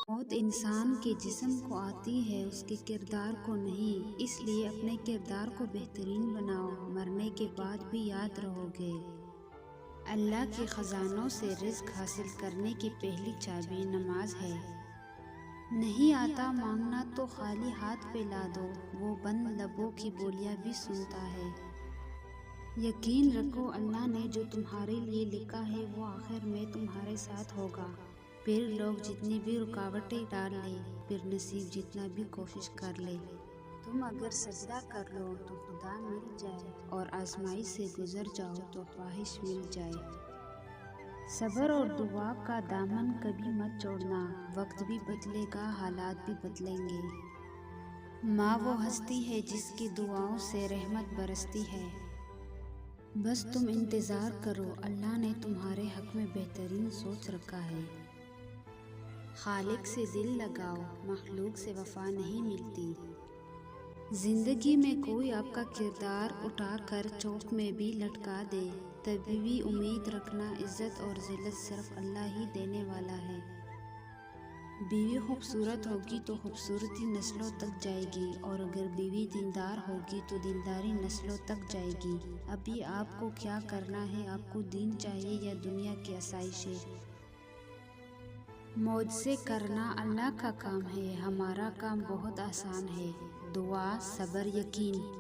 موت انسان کے جسم کو آتی ہے، اس کے کردار کو نہیں، اس لیے اپنے کردار کو بہترین بناؤ، مرنے کے بعد بھی یاد رہو گے۔ اللہ کے خزانوں سے رزق حاصل کرنے کی پہلی چابی نماز ہے۔ نہیں آتا مانگنا تو خالی ہاتھ پھیلا دو، وہ بند لبوں کی بولیاں بھی سنتا ہے۔ یقین رکھو اللہ نے جو تمہارے لیے لکھا ہے وہ آخر میں تمہارے ساتھ ہوگا۔ پھر لوگ جتنی بھی رکاوٹیں ڈال لیں، پھر نصیب جتنا بھی کوشش کر لے، تم اگر سجدہ کر لو تو خدا مل جائے، اور آزمائی سے گزر جاؤ تو خواہش مل جائے۔ صبر اور دعا کا دامن کبھی مت چھوڑنا، وقت بھی بدلے گا، حالات بھی بدلیں گے۔ ماں وہ ہستی ہے جس کی دعاؤں سے رحمت برستی ہے۔ بس تم انتظار کرو، اللہ نے تمہارے حق میں بہترین سوچ رکھا ہے۔ خالق سے دل لگاؤ، مخلوق سے وفا نہیں ملتی۔ زندگی میں کوئی آپ کا کردار اٹھا کر چوک میں بھی لٹکا دے، تبھی بھی امید رکھنا، عزت اور ذلت صرف اللہ ہی دینے والا ہے۔ بیوی خوبصورت ہوگی تو خوبصورتی نسلوں تک جائے گی، اور اگر بیوی دیندار ہوگی تو دینداری نسلوں تک جائے گی۔ ابھی آپ کو کیا کرنا ہے؟ آپ کو دین چاہیے یا دنیا کی آسائشیں؟ معجزے کرنا اللہ کا کام ہے، ہمارا کام بہت آسان ہے۔ دعا، صبر، یقین۔